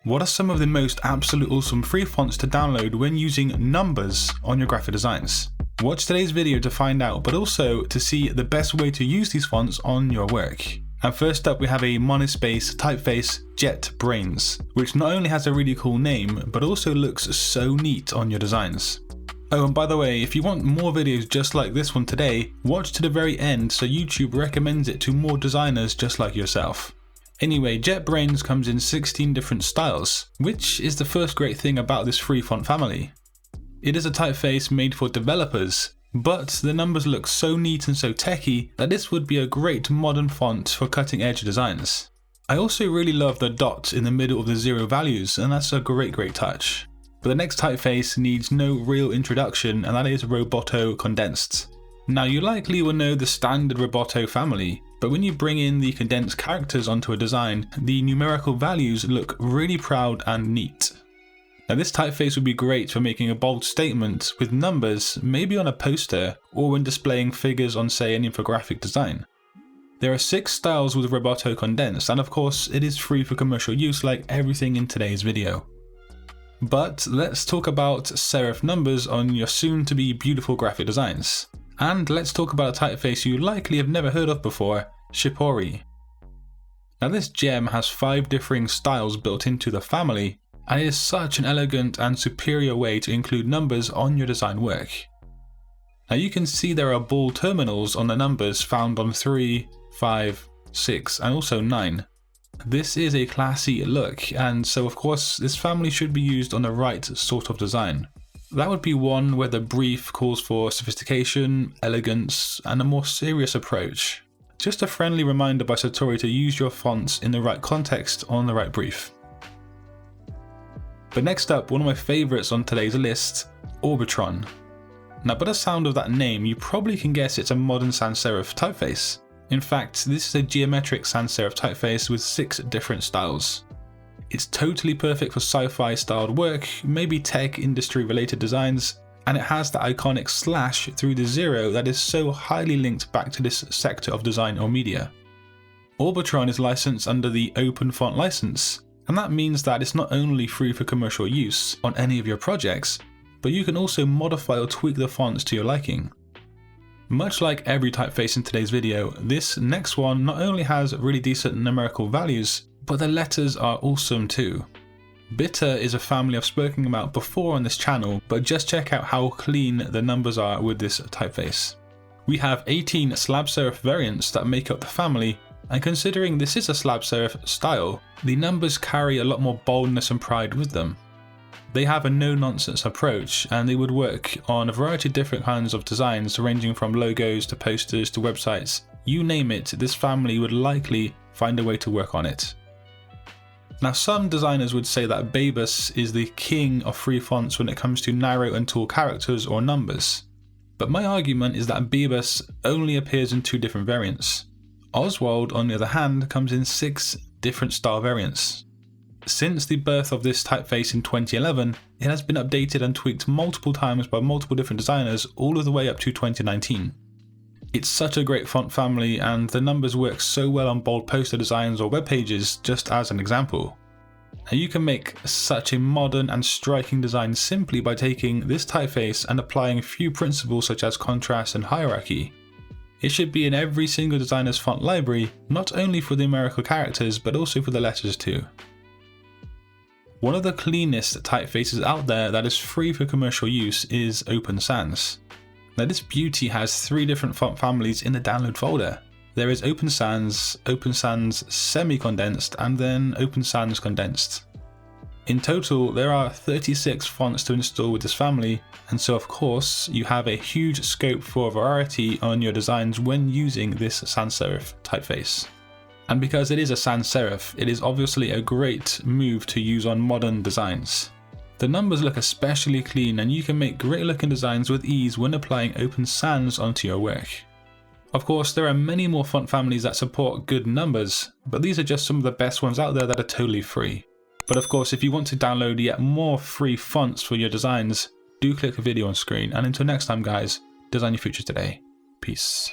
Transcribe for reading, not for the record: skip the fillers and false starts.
What are some of the most absolute awesome free fonts to download when using numbers on your graphic designs? Watch today's video to find out, but also to see the best way to use these fonts on your work. And first up, we have a monospace typeface JetBrains, which not only has a really cool name, but also looks so neat on your designs. Oh, and by the way, if you want more videos just like this one today, watch to the very end so YouTube recommends it to more designers just like yourself. Anyway, JetBrains comes in 16 different styles, which is the first great thing about this free font family. It is a typeface made for developers, but the numbers look so neat and so techy that this would be a great modern font for cutting edge designs. I also really love the dot in the middle of the zero values, and that's a great touch. But the next typeface needs no real introduction, and that is Roboto condensed. Now, you likely will know the standard Roboto family, but when you bring in the condensed characters onto a design, the numerical values look really proud and neat. Now, this typeface would be great for making a bold statement with numbers, maybe on a poster, or when displaying figures on, say, an infographic design. There are 6 styles with Roboto condensed, and of course, it is free for commercial use like everything in today's video. But let's talk about serif numbers on your soon-to-be beautiful graphic designs. And let's talk about a typeface you likely have never heard of before, Shippori. Now, this gem has 5 differing styles built into the family, and it is such an elegant and superior way to include numbers on your design work. Now, you can see there are ball terminals on the numbers found on 3, 5, 6 and also 9. This is a classy look, and so of course this family should be used on the right sort of design. That would be one where the brief calls for sophistication, elegance, and a more serious approach. Just a friendly reminder by Satori to use your fonts in the right context on the right brief. But next up, one of my favourites on today's list, Orbitron. Now, by the sound of that name, you probably can guess it's a modern sans serif typeface. In fact, this is a geometric sans serif typeface with 6 different styles. It's totally perfect for sci-fi styled work, maybe tech industry related designs, and it has the iconic slash through the zero that is so highly linked back to this sector of design or media. Orbitron is licensed under the Open Font license, and that means that it's not only free for commercial use on any of your projects, but you can also modify or tweak the fonts to your liking. Much like every typeface in today's video, this next one not only has really decent numerical values, but the letters are awesome too. Bitter is a family I've spoken about before on this channel, but just check out how clean the numbers are with this typeface. We have 18 slab serif variants that make up the family, and considering this is a slab serif style, the numbers carry a lot more boldness and pride with them. They have a no-nonsense approach, and they would work on a variety of different kinds of designs ranging from logos to posters to websites. You name it, this family would likely find a way to work on it. Now, some designers would say that Babus is the king of free fonts when it comes to narrow and tall characters or numbers. But my argument is that Babus only appears in 2 different variants. Oswald, on the other hand, comes in 6 different style variants. Since the birth of this typeface in 2011, it has been updated and tweaked multiple times by multiple different designers all the way up to 2019. It's such a great font family, and the numbers work so well on bold poster designs or web pages, just as an example. Now, you can make such a modern and striking design simply by taking this typeface and applying a few principles such as contrast and hierarchy. It should be in every single designer's font library, not only for the numerical characters but also for the letters too. One of the cleanest typefaces out there that is free for commercial use is Open Sans. Now, this beauty has 3 different font families in the download folder. There is Open Sans semi-condensed, and then Open Sans condensed. In total, there are 36 fonts to install with this family, and so of course you have a huge scope for variety on your designs when using this sans serif typeface. And because it is a sans serif, it is obviously a great move to use on modern designs. The numbers look especially clean, and you can make great looking designs with ease when applying Open Sans onto your work. Of course, there are many more font families that support good numbers, but these are just some of the best ones out there that are totally free. But of course, if you want to download yet more free fonts for your designs, do click the video on screen, and until next time guys, design your future today. Peace.